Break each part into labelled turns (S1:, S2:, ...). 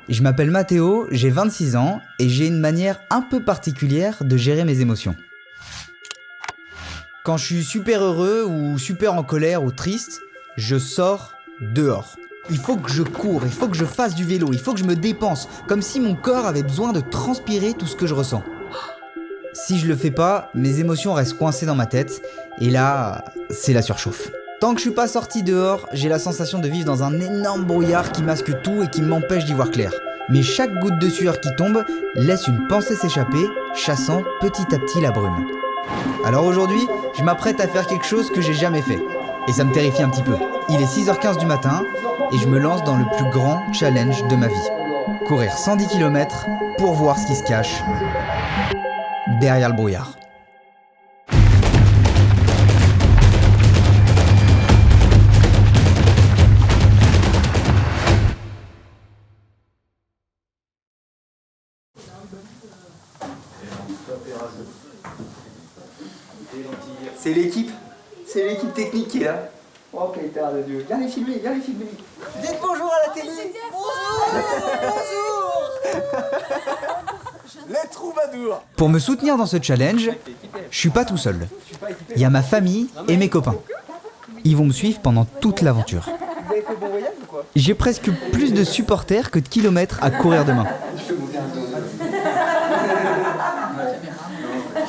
S1: Je m'appelle Mathéo, j'ai 26 ans et j'ai une manière un peu particulière de gérer mes émotions. Quand je suis super heureux ou super en colère ou triste, je sors dehors. Il faut que je cours, il faut que je fasse du vélo, il faut que je me dépense, comme si mon corps avait besoin de transpirer tout ce que je ressens. Si je le fais pas, mes émotions restent coincées dans ma tête et là, c'est la surchauffe. Tant que je suis pas sorti dehors, j'ai la sensation de vivre dans un énorme brouillard qui masque tout et qui m'empêche d'y voir clair. Mais chaque goutte de sueur qui tombe laisse une pensée s'échapper, chassant petit à petit la brume. Alors aujourd'hui, je m'apprête à faire quelque chose que j'ai jamais fait. Et ça me terrifie un petit peu. Il est 6h15 du matin et je me lance dans le plus grand challenge de ma vie. Courir 110 km pour voir ce qui se cache derrière le brouillard. C'est l'équipe technique qui est là. Oh, quelle terre de Dieu. Viens les filmer. Dites bonjour à la télé. Bonjour.
S2: Les troubadours.
S1: Pour me soutenir dans ce challenge, je suis pas tout seul. Il y a ma famille et mes copains. Ils vont me suivre pendant toute l'aventure.
S2: Vous avez fait bon voyage ou quoi?
S1: J'ai presque plus de supporters que de kilomètres à courir demain.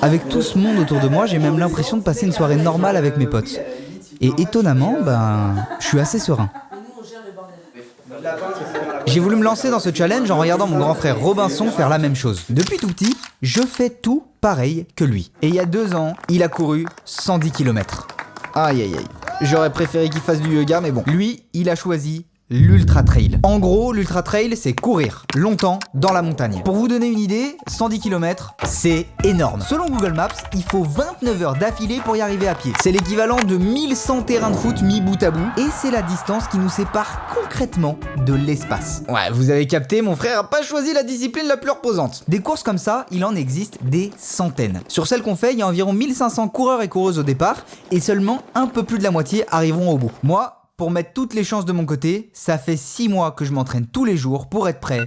S1: Avec tout ce monde autour de moi, j'ai même l'impression de passer une soirée normale avec mes potes. Et étonnamment, je suis assez serein. J'ai voulu me lancer dans ce challenge en regardant mon grand frère Robinson faire la même chose. Depuis tout petit, je fais tout pareil que lui. Et il y a 2 ans, il a couru 110 km. Aïe aïe aïe. J'aurais préféré qu'il fasse du yoga, mais bon. Lui, il a choisi l'Ultra Trail. En gros, l'Ultra Trail, c'est courir longtemps dans la montagne. Pour vous donner une idée, 110 km, c'est énorme. Selon Google Maps, il faut 29 heures d'affilée pour y arriver à pied. C'est l'équivalent de 1100 terrains de foot mis bout à bout, et c'est la distance qui nous sépare concrètement de l'espace. Ouais, vous avez capté, mon frère a pas choisi la discipline la plus reposante. Des courses comme ça, il en existe des centaines. Sur celles qu'on fait, il y a environ 1500 coureurs et coureuses au départ, et seulement un peu plus de la moitié arriveront au bout. Moi, pour mettre toutes les chances de mon côté, ça fait 6 mois que je m'entraîne tous les jours pour être prêt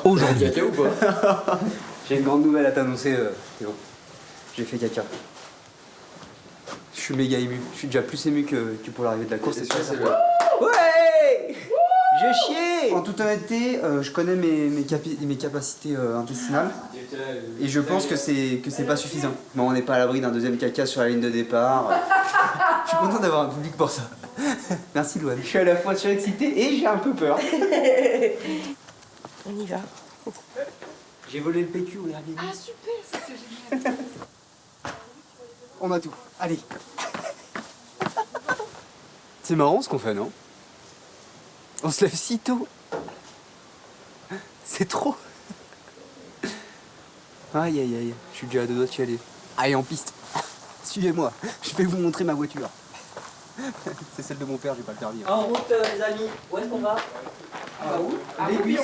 S1: aujourd'hui.
S2: Caca ou pas?
S1: J'ai une grande nouvelle à t'annoncer, Théo. J'ai fait caca. Je suis méga ému. Je suis déjà plus ému que pour l'arrivée de la course.
S2: C'est sûr, c'est le...
S1: Ouais! J'ai chié! En toute honnêteté, je connais mes capacités intestinales et je pense que c'est pas suffisant. Bon, on n'est pas à l'abri d'un deuxième caca sur la ligne de départ. Je suis content d'avoir un public pour ça. Merci Louane. Je suis à la fois surexcité et j'ai un peu peur.
S3: On y va.
S1: J'ai volé le PQ au Airbnb.
S3: Ah super, ça c'est génial.
S1: On a tout. Allez.
S2: C'est marrant ce qu'on fait, non? On se lève si tôt. C'est trop. Aïe aïe aïe, je suis déjà à 2 doigts de chialer. Allez, en piste. Suivez-moi, je vais vous montrer ma voiture. C'est celle de mon père, j'ai pas le permis.
S4: En route, les amis. Où est-ce qu'on va?
S1: Où?
S4: Les Roubion.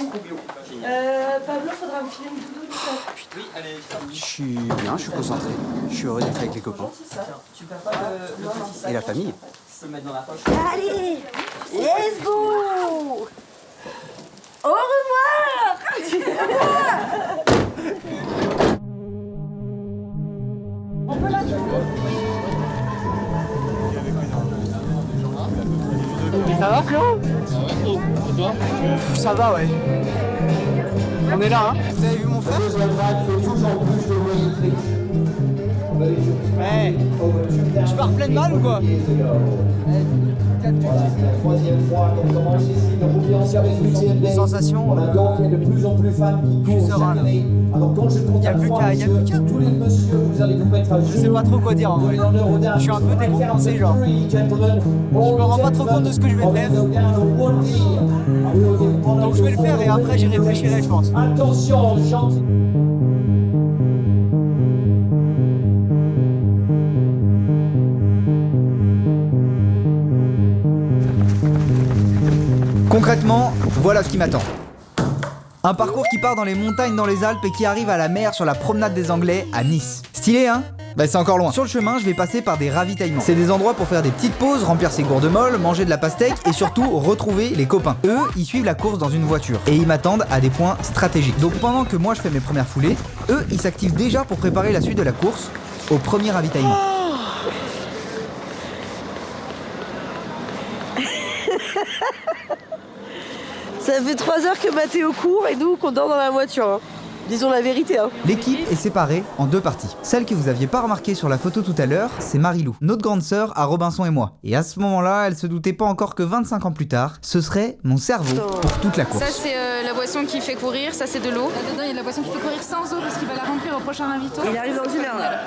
S4: Pablo, faudra me filer une doudoune. Oui, allez.
S1: Je suis bien, je suis concentré. Je suis heureux d'être avec les copains.
S4: Tu perds pas le petit sac.
S1: Et la famille.
S4: Tu peux le mettre dans la poche.
S3: Allez, let's go. Au revoir. On peut la
S2: Ça va, Flo? Ça va, ouais. On est là, hein?
S1: Vous avez vu mon frère?
S2: Ouais. Je pars pleine balle ou quoi?
S1: Les sensations, je suis serein là. Il n'y a plus qu'à.
S2: Je sais pas trop quoi dire en vrai. Je suis un peu décompensé, genre. Je me rends pas trop compte de ce que je vais faire. Donc je vais le faire et après j'y réfléchirai, je pense.
S5: Attention, chante.
S1: Concrètement, voilà ce qui m'attend. Un parcours qui part dans les montagnes dans les Alpes et qui arrive à la mer sur la promenade des Anglais à Nice. Stylé, hein? Bah c'est encore loin. Sur le chemin, je vais passer par des ravitaillements. C'est des endroits pour faire des petites pauses, remplir ses gourdes molles, manger de la pastèque et surtout retrouver les copains. Eux, ils suivent la course dans une voiture et ils m'attendent à des points stratégiques. Donc pendant que moi je fais mes premières foulées, eux, ils s'activent déjà pour préparer la suite de la course au premier ravitaillement.
S4: Ça fait 3 heures que Mathéo court et nous qu'on dort dans la voiture. Hein. Disons la vérité. Hein.
S1: L'équipe est séparée en 2 parties. Celle que vous aviez pas remarquée sur la photo tout à l'heure, c'est Marilou, notre grande sœur à Robinson et moi. Et à ce moment-là, elle se doutait pas encore que 25 ans plus tard, ce serait mon cerveau pour toute la course.
S5: Ça c'est la boisson qui fait courir, ça c'est de l'eau. Là-dedans il y a de la boisson qui fait courir sans eau parce qu'il va la remplir au prochain ravito.
S4: Il arrive dans 1 heure là.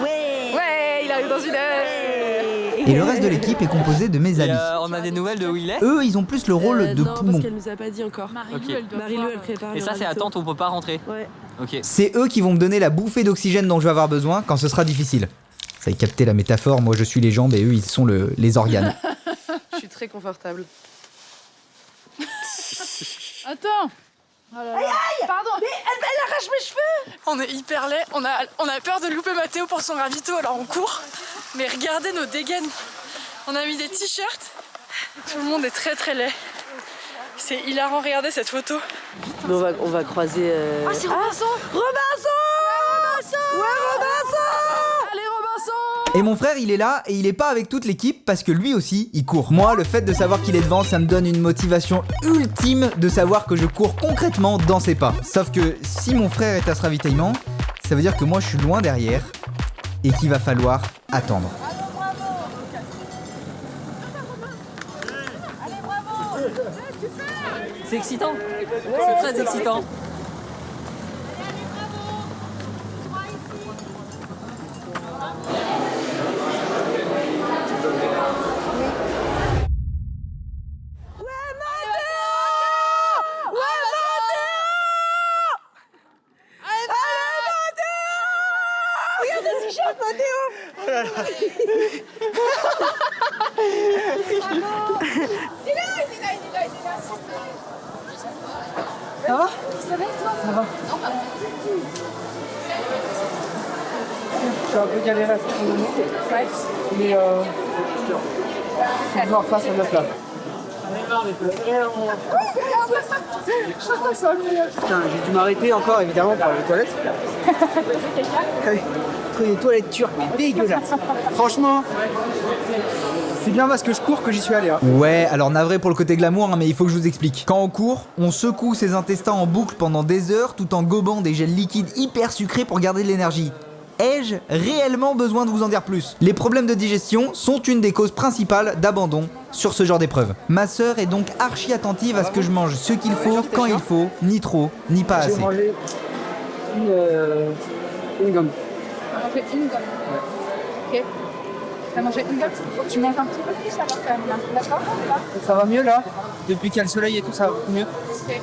S5: Ouais, il arrive dans 1 heure.
S1: Et le reste de l'équipe est composé de mes amis.
S6: On a des nouvelles de où il est?
S1: Eux, ils ont plus le rôle de
S4: non,
S1: poumon.
S4: parce qu'elle nous a pas dit encore. Marilou, elle prépare.
S6: Et ça c'est attente, on peut pas rentrer.
S4: Ouais.
S6: Ok.
S1: C'est eux qui vont me donner la bouffée d'oxygène dont je vais avoir besoin quand ce sera difficile. Ça y est, capté la métaphore, moi je suis les jambes et eux ils sont les organes.
S4: Je suis très confortable.
S5: Attends. Oh là là. Pardon.
S4: Mais elle arrache mes cheveux.
S7: On est hyper laid, on a peur de louper Mathéo pour son ravito, alors on court. Mais regardez nos dégaines. On a mis des t-shirts, tout le monde est très très laid. C'est hilarant, regardez cette photo.
S4: Mais on va croiser...
S7: Ah, c'est Robinson.
S4: Robinson. Ouais, Robinson.
S7: Allez Robinson.
S1: Et mon frère il est là et il est pas avec toute l'équipe parce que lui aussi il court. Moi le fait de savoir qu'il est devant ça me donne une motivation ultime de savoir que je cours concrètement dans ses pas. Sauf que si mon frère est à ce ravitaillement, ça veut dire que moi je suis loin derrière et qu'il va falloir attendre.
S6: C'est excitant. C'est très excitant.
S2: Je suis un peu galéré à ce moment, mais faut voir face à notre là. Putain, j'ai dû m'arrêter encore évidemment pour les toilettes. Les toilettes turques, mais dégueulasses. Franchement, c'est bien parce que je cours que j'y suis allé. Hein.
S1: Ouais, alors navré pour le côté glamour, hein, mais il faut que je vous explique. Quand on court, on secoue ses intestins en boucle pendant des heures tout en gobant des gels liquides hyper sucrés pour garder de l'énergie. Ai-je réellement besoin de vous en dire plus? Les problèmes de digestion sont une des causes principales d'abandon sur ce genre d'épreuve. Ma sœur est donc archi attentive à ce que je mange ce qu'il faut, quand il faut, ni trop, ni pas
S2: J'ai
S1: assez.
S2: mangé une gomme.
S5: On fait une gomme. Ok. T'as mangé une gomme, faut que tu manges un petit peu plus alors quand même là. D'accord?
S2: Ça va mieux là. Depuis qu'il y a le soleil et tout, ça va beaucoup mieux.
S5: Ok.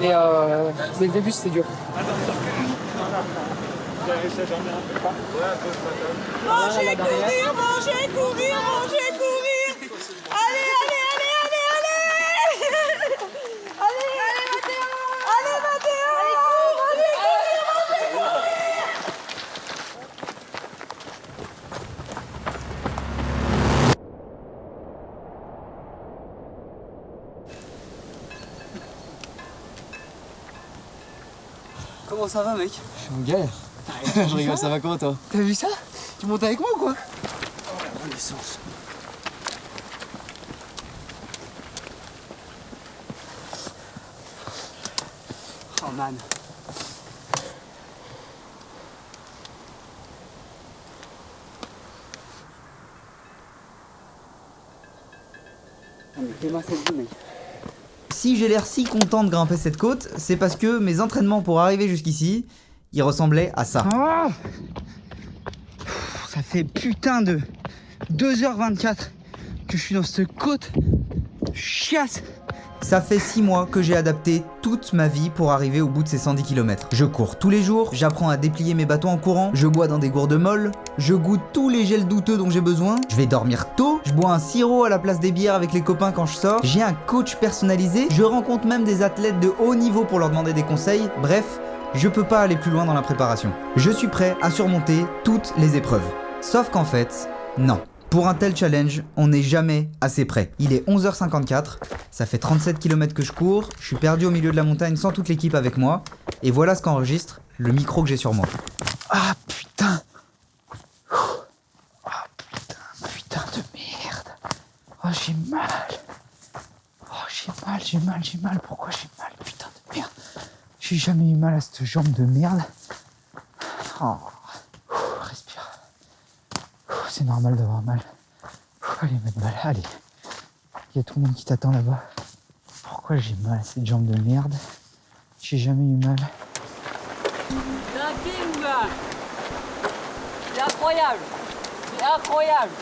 S2: Mais le début c'était dur.
S4: Manger, courir, manger, courir, manger, courir. Allez, allez, allez, allez, allez. Allez, allez, Mathéo. Allez, Mathéo. Allez, courir, manger, courir.
S2: Comment ça va mec?
S8: Je suis en galère. Je rigole, ça va comment toi?
S2: T'as vu ça? Tu montes avec moi ou quoi? Oh man. Oh, mais fais-moi cette vie mec.
S1: Si j'ai l'air si content de grimper cette côte, c'est parce que mes entraînements pour arriver jusqu'ici, ils ressemblaient à ça.
S2: Oh, ça fait putain de 2h24 que je suis dans cette côte chiasse.
S1: Ça fait 6 mois que j'ai adapté toute ma vie pour arriver au bout de ces 110 km. Je cours tous les jours, j'apprends à déplier mes bâtons en courant, je bois dans des gourdes molles, je goûte tous les gels douteux dont j'ai besoin, je vais dormir tôt, je bois un sirop à la place des bières avec les copains quand je sors, j'ai un coach personnalisé, je rencontre même des athlètes de haut niveau pour leur demander des conseils, bref, je peux pas aller plus loin dans la préparation. Je suis prêt à surmonter toutes les épreuves. Sauf qu'en fait, non. Pour un tel challenge, on n'est jamais assez prêt. Il est 11h54, ça fait 37 km que je cours, je suis perdu au milieu de la montagne sans toute l'équipe avec moi, et voilà ce qu'enregistre le micro que j'ai sur moi. Ah putain! Ah putain de merde! Oh j'ai mal! Oh j'ai mal, pourquoi j'ai mal? Putain de merde! J'ai jamais eu mal à cette jambe de merde. Oh. Respire. C'est normal d'avoir mal. Allez, mettre balle, allez. Il y a tout le monde qui t'attend là-bas. Pourquoi j'ai mal à cette jambe de merde? J'ai jamais eu mal.
S6: Tranquille, mon gars. C'est incroyable. C'est incroyable.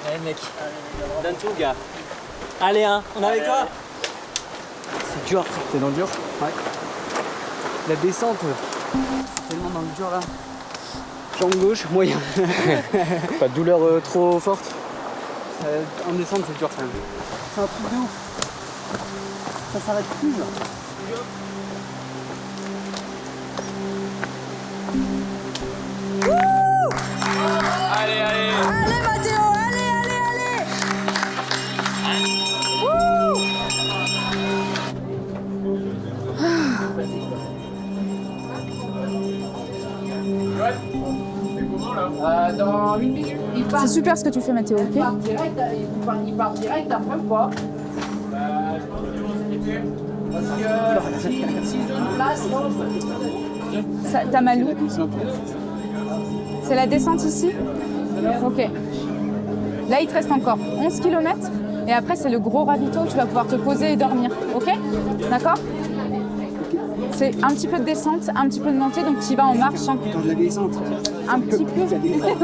S6: Allez, mec. Donne tout, gars. Allez, hein, on est avec toi.
S2: C'est dur, t'es dans le dur? Ouais. La descente, tellement dans le dur là. Jambe gauche, moyen. Pas de douleur trop forte? En descente, c'est dur quand même. C'est un truc de ouf. Ça s'arrête plus là.
S4: Allez Mathéo, allez.
S5: Dans une minute. C'est super ce que tu fais, Mathéo, ok? Il part direct après ou pas? T'as mal où? C'est la descente ici? Ok. Là, il te reste encore 11 km et après, c'est le gros ravito. Tu vas pouvoir te poser et dormir. Ok? D'accord? C'est un petit peu de descente, un petit peu de montée, donc tu y vas en marche.
S2: Quand de la descente.
S5: Un petit peu.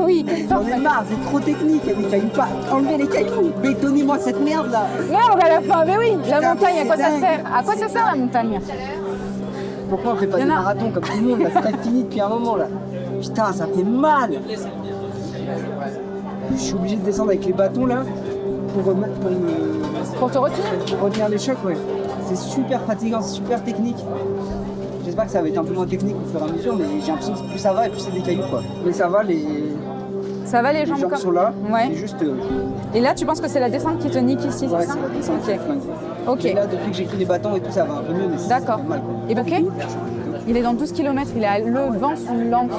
S5: Oui.
S2: J'en ai marre, c'est trop technique, il y a des cailloux pas. Enlevez les cailloux, bétonnez-moi cette merde là.
S5: Merde à la fin, mais oui, la montagne, à quoi ça sert? À quoi ça sert la montagne?
S2: Pourquoi on fait pas des marathons comme tout le monde là? C'est fini depuis un moment là. Putain, ça fait mal. Je suis obligé de descendre avec les bâtons là
S5: pour te retenir.
S2: Pour retenir les chocs, ouais. C'est super fatigant, c'est super technique. J'espère que ça va être un peu moins technique au fur et à mesure, mais j'ai l'impression que plus ça va et plus c'est des cailloux quoi. Mais ça va, les jambes
S5: comme...
S2: sont là,
S5: ouais.
S2: C'est juste...
S5: Et là, tu penses que c'est la descente qui te nique ici,
S2: ouais,
S5: c'est ça?
S2: C'est la descente qui flingue.
S5: Ok.
S2: Et là, depuis que j'ai pris les bâtons et tout, ça va un peu mieux, mais c'est
S5: d'accord.
S2: mal quoi.
S5: Et ok. Il est dans 12 km, il a le vent sous l'angle.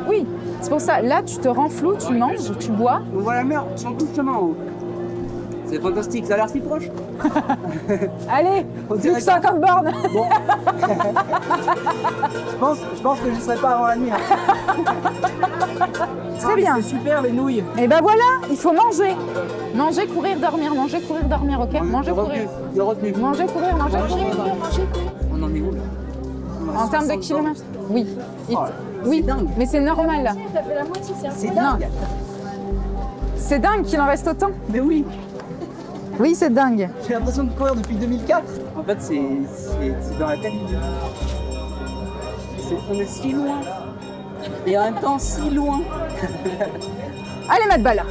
S5: Oui, c'est pour ça. Là, tu te rends flou, tu manges, tu bois.
S2: On voit la mer sur tout le chemin en haut. C'est fantastique, ça a l'air si proche.
S5: Allez, plus que 50 bornes.
S2: Bon. je pense que je ne serai pas avant la nuit. Hein.
S5: Très bien.
S2: C'est super les nouilles.
S5: Et ben voilà, il faut manger. Manger, courir, dormir, ok? Manger, courir.
S2: Le retenu.
S5: Manger, courir, manger.
S2: On en est où là?
S5: En termes de kilomètres? Oui.
S2: Oui, dingue.
S5: Mais c'est normal là.
S2: C'est dingue.
S5: C'est dingue qu'il en reste autant.
S2: Mais oui.
S5: Oui, c'est dingue.
S2: J'ai l'impression de courir depuis 2004. En fait, c'est dans la tête. On est si loin. Et en même temps, si loin.
S5: Allez, Matt Ball.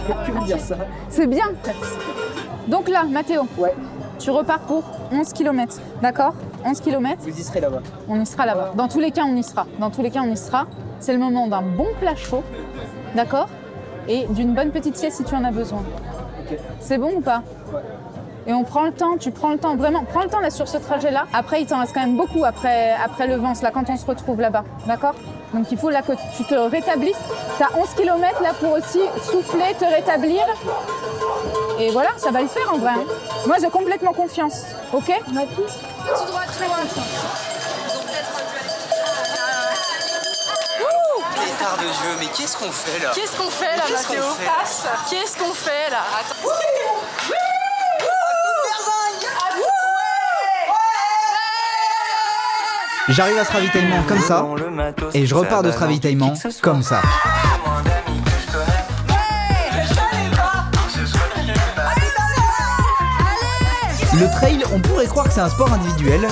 S2: Je peux me dire ça.
S5: C'est bien. Donc là, Mathéo,
S2: ouais.
S5: Tu repars pour 11 km. D'accord? 11 km.
S2: Vous y serez là-bas.
S5: On y sera là-bas. Dans tous les cas, on y sera. C'est le moment d'un bon plat chaud. D'accord? Et d'une bonne petite sieste si tu en as besoin.
S2: Okay.
S5: C'est bon ou pas?
S2: Ouais.
S5: Et on prend le temps, tu prends le temps, vraiment, prends le temps là sur ce trajet-là. Après, il t'en reste quand même beaucoup après le Vence, là, quand on se retrouve là-bas, d'accord? Donc il faut là que tu te rétablisses. Tu as 11 km là pour aussi souffler, te rétablir. Et voilà, ça va le faire en vrai. Hein. Moi, j'ai complètement confiance, ok? On a tous. Tout droit, tout droit.
S9: Pétard de Dieu, mais qu'est-ce qu'on fait là?
S7: Qu'est-ce qu'on fait là, Mathéo? Qu'est-ce qu'on fait là? Attends.
S1: J'arrive à ce ravitaillement comme ça, et je repars de ce ravitaillement comme ça. Le trail, on pourrait croire que c'est un sport individuel,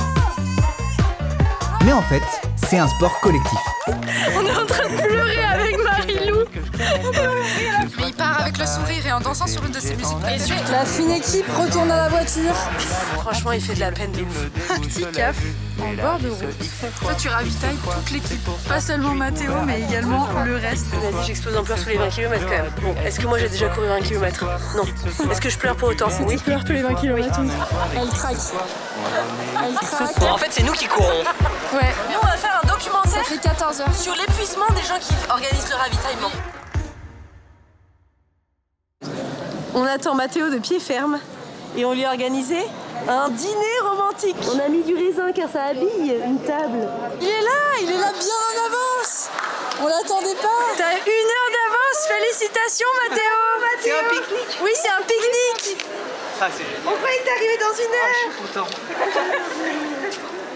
S1: mais en fait, c'est un sport collectif.
S7: On est en train de pleurer avec Marie-Lou. Mais il part avec le sourire et en dansant sur une de ses musiques. Et surtout,
S4: la fine équipe retourne à la voiture.
S7: Franchement, il fait de la peine de ouf. Un petit caf. en bord de route. Toi, tu ravitailles toute l'équipe. Pas seulement Mathéo, mais également le reste.
S10: Il m'a dit j'explose en pleurs tous les 20 km quand même. Bon, est-ce que moi j'ai déjà couru 20 km? Non. Est-ce que je pleure pour autant? Oui.
S7: Tu pleures tous les 20 km, oui. Elle craque. Elle craque.
S9: Bon, en fait, c'est nous qui courons.
S7: Ouais.
S6: Nous, on va faire un documentaire.
S7: Ça fait 14 heures.
S6: Sur l'épuisement des gens qui organisent le ravitaillement.
S10: On attend Mathéo de pied ferme et on lui a organisé un dîner romantique. On a mis du raisin car ça habille une table.
S7: Il est là bien en avance. On l'attendait pas. T'as 1 heure d'avance, félicitations Mathéo.
S9: C'est un pique-nique.
S7: Oui, c'est un pique-nique.
S9: Ah, c'est génial.
S10: On croyait que t'arrivais dans 1 heure.
S9: Je suis content.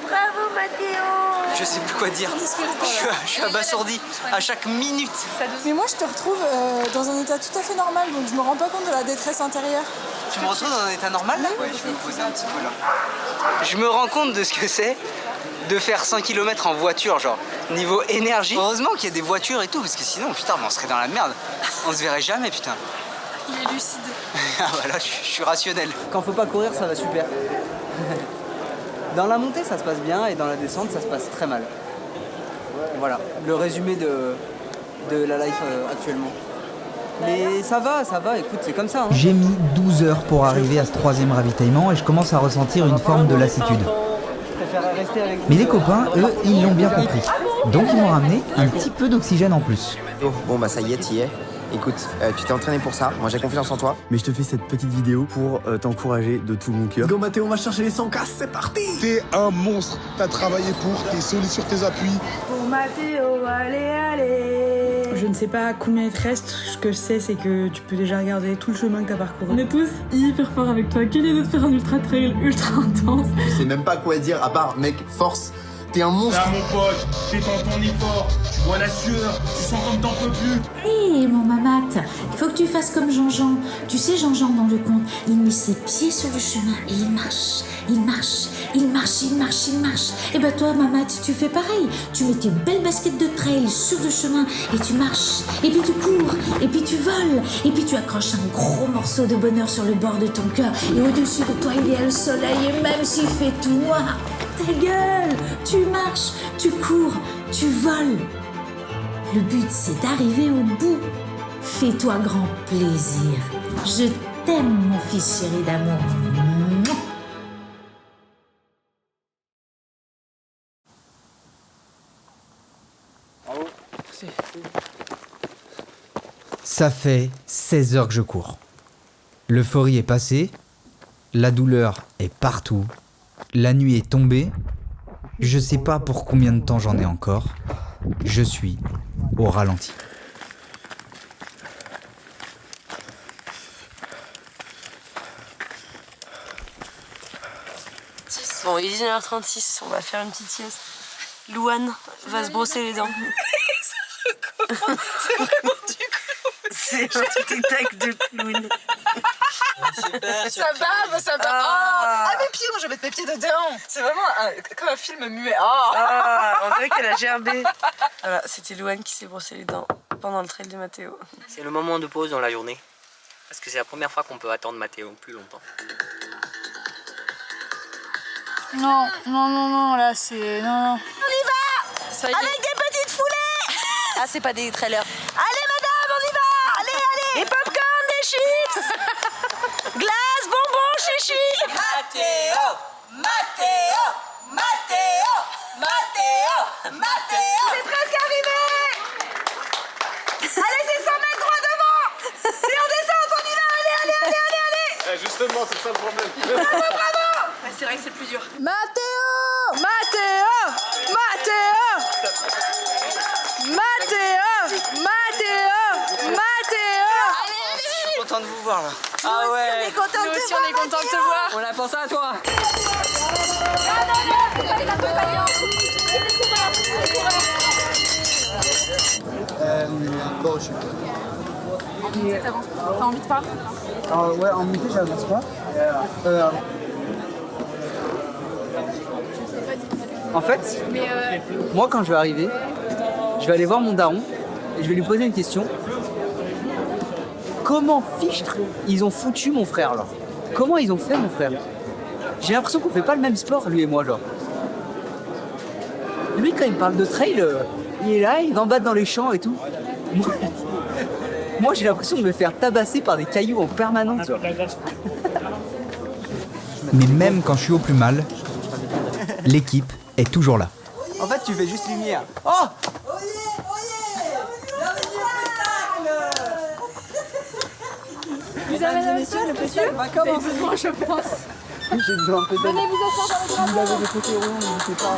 S10: Bravo Mathéo.
S9: Je sais plus quoi dire. Je suis abasourdi à chaque minute.
S7: Mais moi, je te retrouve dans un état tout à fait normal, donc je me rends pas compte de la détresse intérieure.
S9: Tu me retrouves dans un état normal là? Ouais, je vais me poser un petit peu là. Je me rends compte de ce que c'est de faire 100 km en voiture, genre niveau énergie. Heureusement qu'il y a des voitures et tout, parce que sinon, putain, on serait dans la merde. On se verrait jamais, putain.
S7: Il est lucide.
S9: Ah voilà, je suis rationnel.
S2: Quand faut pas courir, ça va super. Dans la montée, ça se passe bien, et dans la descente, ça se passe très mal. Voilà, le résumé de la life actuellement. Mais ça va, écoute, c'est comme ça. Hein.
S1: J'ai mis 12 heures pour arriver à ce 3e ravitaillement et je commence à ressentir une forme de lassitude. Mais les copains, eux, ils l'ont bien compris. Donc ils m'ont ramené un petit peu d'oxygène en plus.
S11: Oh, bon bah ça y est, t'y es. Écoute, tu t'es entraîné pour ça, moi j'ai confiance en toi.
S12: Mais je te fais cette petite vidéo pour t'encourager de tout mon cœur.
S13: Go Mathéo, on va chercher les 100K, c'est parti.
S14: T'es un monstre, t'as travaillé pour, t'es solide sur tes appuis.
S4: Pour Mathéo, allez, allez.
S15: Je ne sais pas combien il te reste, ce que je sais c'est que tu peux déjà regarder tout le chemin que t'as parcouru.
S16: On est tous hyper forts avec toi, quelle idée de faire un ultra trail ultra intense.
S13: Je sais même pas quoi dire à part mec, force. T'es un monstre.
S17: Là mon pote, t'es dans ton effort, tu vois la sueur, tu sens comme t'en peux plus.
S18: Hé mon mamat, il faut que tu fasses comme Jean-Jean. Tu sais Jean-Jean dans le conte, il met ses pieds sur le chemin et il marche, il marche, il marche, il marche, il marche. Et bah toi mamat, tu fais pareil. Tu mets tes belles baskets de trail sur le chemin et tu marches. Et puis tu cours, et puis tu voles. Et puis tu accroches un gros morceau de bonheur sur le bord de ton cœur. Et au-dessus de toi il y a le soleil et même s'il fait tout noir, ta gueule, tu marches, tu cours, tu voles. Le but, c'est d'arriver au bout. Fais-toi grand plaisir. Je t'aime, mon fils chéri d'amour.
S1: Ça fait 16 heures que je cours. L'euphorie est passée, la douleur est partout, la nuit est tombée, je sais pas pour combien de temps j'en ai encore, je suis au ralenti.
S10: Bon, il est 19h36, on va faire une petite sieste. Louane va se brosser les dents.
S4: C'est vraiment du clown.
S10: C'est un petit tac de clown.
S4: Ça bave, ça bave. Ah, mes pieds, moi je vais mettre mes pieds dedans. C'est vraiment comme un film muet.
S10: On dirait qu'elle a gerbé. Voilà, c'était Louane qui s'est brossé les dents pendant le trail de Mathéo.
S9: C'est le moment de pause dans la journée. Parce que c'est la première fois qu'on peut attendre Mathéo plus longtemps.
S7: Non, non, non, non, là c'est... Non, non.
S4: On y va.
S7: Ça y est.
S4: Avec des petites foulées.
S10: Ah, c'est pas des trailers.
S4: Allez madame, on y va. Allez, allez. Des popcorn, des chips. Glace, bonbons, chichi. Mathéo, Mathéo, Mathéo, Mathéo, Mathéo. C'est presque arrivé. Allez, c'est 100 mètres droit devant. Et on descend, on y va. Allez, allez, allez, allez, allez.
S14: Justement, c'est ça le problème.
S4: Bravo, bravo.
S10: C'est vrai que c'est le plus dur.
S7: Mathéo, Mathéo, Mathéo, Mathéo, Mathéo, Mathéo.
S9: Je suis content de vous voir là.
S4: Ah ouais. On est content
S7: Nous aussi on est content de te voir.
S2: On a pensé à toi. Bon, je suis
S7: T'as envie de parler?
S2: ouais, en montée, j'avance pas. En fait, moi quand je vais arriver, je vais aller voir mon daron et je vais lui poser une question. Comment fichtre ils ont foutu mon frère là? Comment ils ont fait mon frère? J'ai l'impression qu'on fait pas le même sport lui et moi genre.
S9: Lui, quand il me parle de trail, il est là, il gambade dans les champs et tout. Moi, j'ai l'impression de me faire tabasser par des cailloux en permanence.
S1: Mais même quand je suis au plus mal, l'équipe est toujours là.
S9: En fait, tu fais juste lumière. Oh!
S5: Vous avez un monsieur, le monsieur
S9: Va commencer,
S5: je pense.
S9: J'ai besoin un peu d'aide.
S5: Venez vous asseoir dans le
S9: Si vous avez des côtés ronds, n'hésitez pas.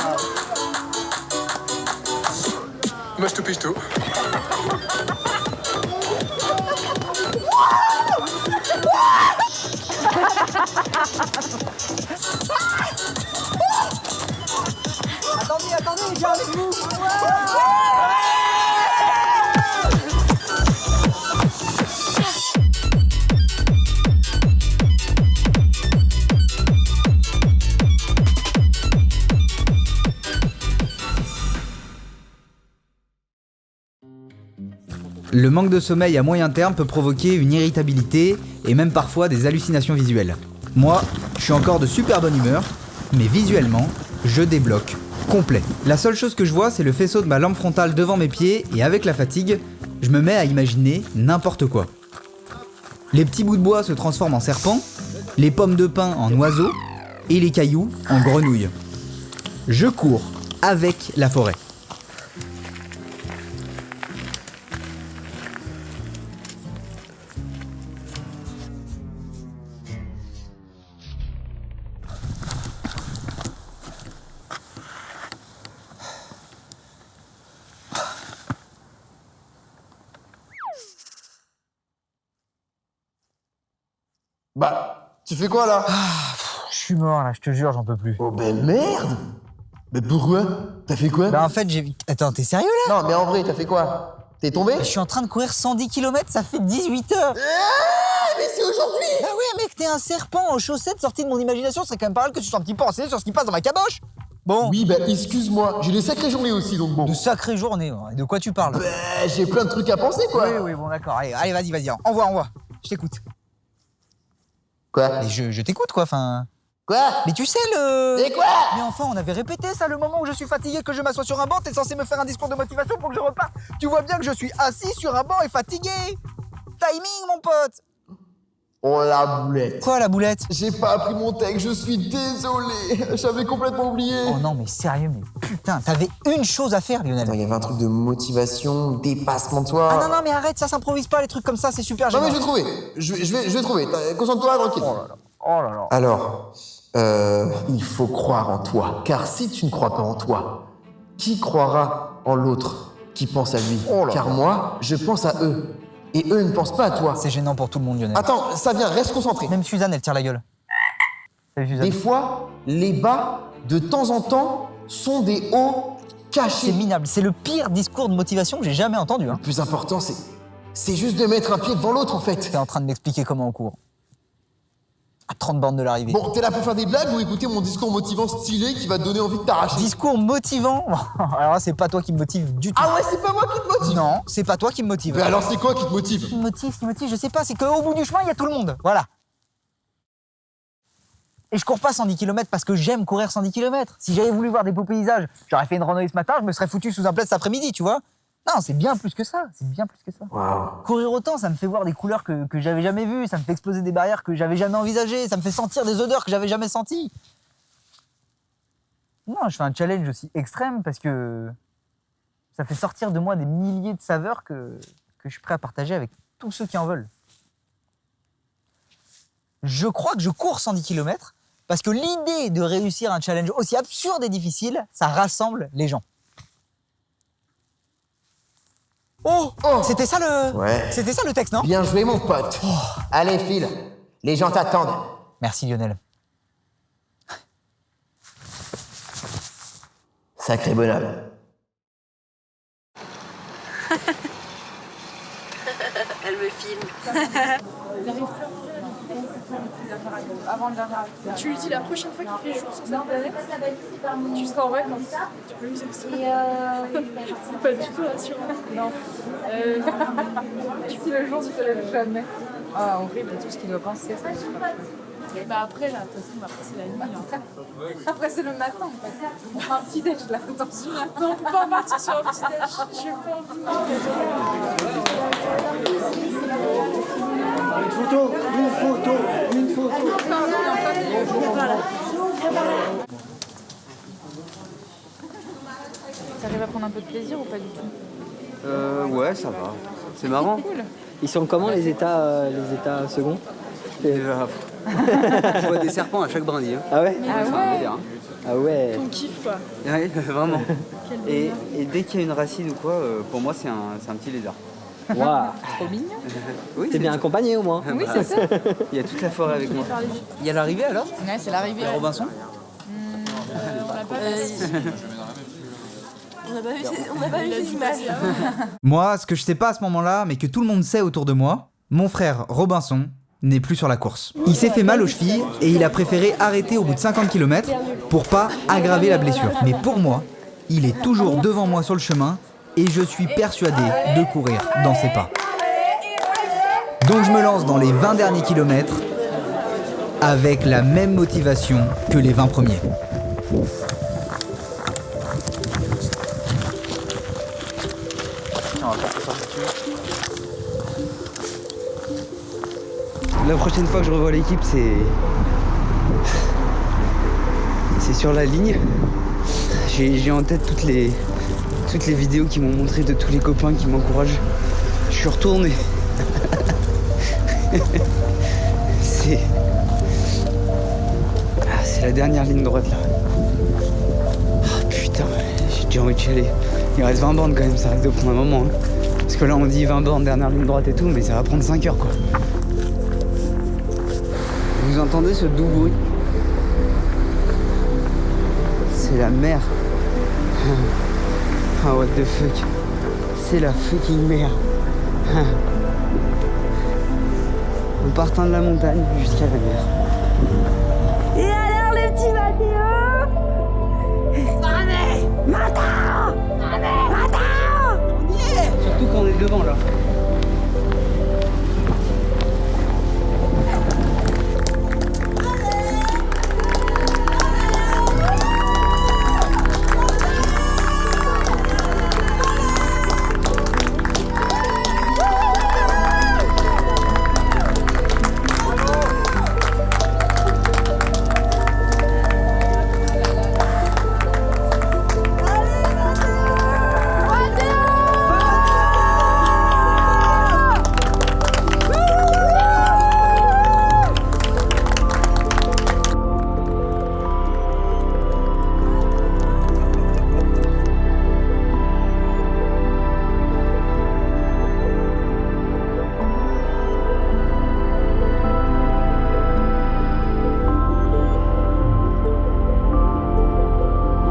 S14: Moi, je te pige tout.
S9: Attendez, viens avec vous.
S1: Le manque de sommeil à moyen terme peut provoquer une irritabilité et même parfois des hallucinations visuelles. Moi, je suis encore de super bonne humeur, mais visuellement, je débloque complet. La seule chose que je vois, c'est le faisceau de ma lampe frontale devant mes pieds et avec la fatigue, je me mets à imaginer n'importe quoi. Les petits bouts de bois se transforment en serpents, les pommes de pin en oiseaux et les cailloux en grenouilles. Je cours avec la forêt.
S13: Bah, tu fais quoi là?
S9: Je suis mort là, je te jure, j'en peux plus.
S13: Oh ben merde! Mais pourquoi? T'as fait quoi?
S9: Bah en fait, j'ai... Attends, t'es sérieux là?
S13: Non, mais en vrai, t'as fait quoi? T'es tombé?
S9: Je suis en train de courir 110 km, ça fait 18 heures.
S13: Mais c'est aujourd'hui!
S9: Bah ouais mec, t'es un serpent aux chaussettes sorti de mon imagination, c'est quand même pas mal que tu sois un petit peu renseigné sur ce qui passe dans ma caboche. Bon.
S13: Oui, bah excuse-moi, j'ai des sacrées journées aussi, donc bon.
S9: De sacrées journées, ouais. De quoi tu parles?
S13: Bah, j'ai plein de trucs à penser, quoi.
S9: Oui, bon d'accord, allez, vas-y, envoie, je t'écoute.
S13: Quoi?
S9: Mais je t'écoute quoi, enfin...
S13: Quoi?
S9: Mais tu sais le...
S13: Mais quoi?
S9: Mais enfin, on avait répété ça, le moment où je suis fatigué, que je m'assois sur un banc, t'es censé me faire un discours de motivation pour que je reparte. Tu vois bien que je suis assis sur un banc et fatigué. Timing, mon pote.
S13: Oh la boulette.
S9: Quoi la boulette?
S13: J'ai pas appris mon texte, je suis désolé. J'avais complètement oublié.
S9: Oh non mais sérieux, mais putain, t'avais une chose à faire, Lionel.
S13: Il y avait un truc de motivation, dépassement de soi.
S9: Ah non mais arrête, ça s'improvise pas, les trucs comme ça, c'est super
S13: Non
S9: génial.
S13: mais je vais trouver, je vais trouver. Concentre-toi, tranquille.
S9: Oh là là.
S13: Alors, il faut croire en toi. Car si tu ne crois pas en toi, qui croira en l'autre qui pense à lui? Car moi, je pense à eux. Et eux ne pensent pas à toi.
S9: C'est gênant pour tout le monde, Lionel.
S13: Attends, ça vient, reste concentré.
S9: Même Suzanne, elle tire la gueule. Salut Suzanne.
S13: Des fois, les bas, de temps en temps, sont des hauts cachés.
S9: C'est minable, c'est le pire discours de motivation que j'ai jamais entendu. Hein.
S13: Le plus important, c'est juste de mettre un pied devant l'autre, en fait.
S9: T'es en train de m'expliquer comment on court. À 30 bornes de l'arrivée.
S13: Bon, t'es là pour faire des blagues ou écouter mon discours motivant stylé qui va te donner envie de t'arracher?
S9: Discours motivant? Alors là, c'est pas toi qui me motive du tout.
S13: Ah ouais, c'est pas moi qui te motive?
S9: Non, c'est pas toi qui me motive.
S13: Mais alors c'est quoi qui te motive?
S9: Ce qui me motive, je sais pas, c'est qu'au bout du chemin, il y a tout le monde. Voilà. Et je cours pas 110 km parce que j'aime courir 110 km. Si j'avais voulu voir des beaux paysages, j'aurais fait une randonnée ce matin, je me serais foutu sous un plaid cet après-midi, tu vois. Non, c'est bien plus que ça,
S13: Wow.
S9: Courir autant, ça me fait voir des couleurs que j'avais jamais vues, ça me fait exploser des barrières que j'avais jamais envisagées, ça me fait sentir des odeurs que j'avais jamais senties. Non, je fais un challenge aussi extrême parce que ça fait sortir de moi des milliers de saveurs que je suis prêt à partager avec tous ceux qui en veulent. Je crois que je cours 110 km parce que l'idée de réussir un challenge aussi absurde et difficile, ça rassemble les gens. Oh, c'était ça le...
S13: Ouais.
S9: C'était ça le texte, non?
S13: Bien joué, mon pote. Allez, file. Les gens t'attendent.
S9: Merci, Lionel.
S13: Sacré bonhomme.
S10: Elle me filme.
S7: Tu lui dis la prochaine fois qu'il fait jour sur cette planète, tu seras en vacances. Tu peux lui dire ça. C'est pas du tout rassurant. Non. Tu dis le jour, tu te lèves jamais.
S5: Ah, horrible, tout ce qu'il doit penser, ça. Bah après, là, de toute façon, après, c'est la nuit. Hein. Après, c'est le matin, en fait. On prend un petit déj, là, attention. Non, on peut pas partir sur un petit déj. Je suis pas envie.
S2: Une photo.
S5: Non, voilà. T'arrives à prendre un peu de plaisir ou pas du tout?
S2: Ouais, ça va. C'est marrant.
S5: Cool.
S2: Ils sont comment les états seconds? Je vois des serpents à chaque brindille. Ah ouais?
S5: Ah ouais.
S2: Ah ouais.
S5: On kiffe quoi.
S2: Ouais, vraiment. Et dès qu'il y a une racine ou quoi, pour moi c'est un petit lézard. Waouh.
S5: Trop mignon.
S2: Oui, t'es bien accompagné au moins.
S5: Oui, c'est ça.
S2: Il y a toute la forêt avec moi. Il y a l'arrivée alors?
S5: Ouais, c'est l'arrivée.
S2: Et Robinson?
S5: On l'a pas vu.
S10: On n'a pas vu ces images.
S1: Moi, ce que je sais pas à ce moment-là, mais que tout le monde sait autour de moi, mon frère Robinson n'est plus sur la course. Il s'est fait mal aux chevilles et il a préféré arrêter au bout de 50 km pour pas aggraver la blessure. Mais pour moi, il est toujours devant moi sur le chemin et je suis persuadé de courir dans ses pas. Donc je me lance dans les 20 derniers kilomètres avec la même motivation que les 20 premiers.
S2: La prochaine fois que je revois l'équipe, c'est sur la ligne. J'ai en tête toutes les vidéos qui m'ont montré de tous les copains qui m'encouragent. Je suis retourné. C'est la dernière ligne droite là. Oh putain, j'ai déjà envie de chialer. Il reste 20 bornes quand même, ça risque de prendre un moment. Hein. Parce que là on dit 20 bornes, dernière ligne droite et tout, mais ça va prendre 5 heures quoi. Vous entendez ce doux bruit? C'est la mer. Ah what the fuck. C'est la fucking mer. En partant de la montagne jusqu'à la mer.
S10: Et alors le petit Mathéo? Mathéo!
S2: On y est! Surtout qu'on est devant là.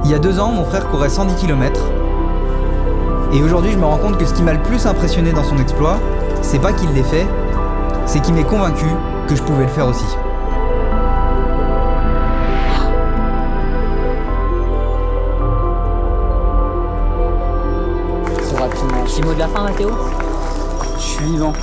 S1: Il y a 2 ans, mon frère courait 110 km. Et aujourd'hui, je me rends compte que ce qui m'a le plus impressionné dans son exploit, c'est pas qu'il l'ait fait, c'est qu'il m'ait convaincu que je pouvais le faire aussi.
S2: C'est rapidement.
S6: Petit mot de la fin, Mathéo?
S2: Je suis vivant.